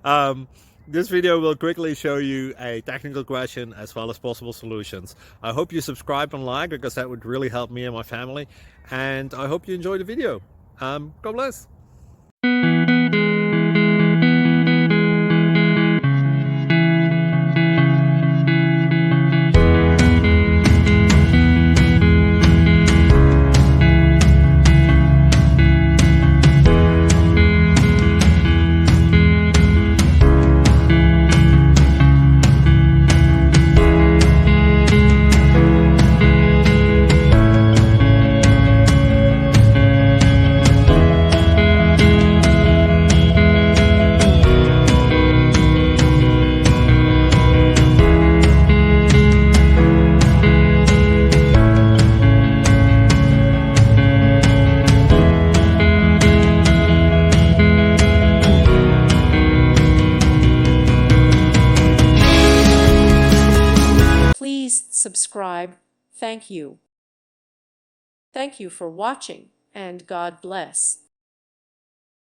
um, this video will quickly show you a technical question as well as possible solutions. I hope you subscribe and like because that would really help me and my family. And I hope you enjoy the video. God bless. Please subscribe. Thank you. Thank you for watching, and God bless.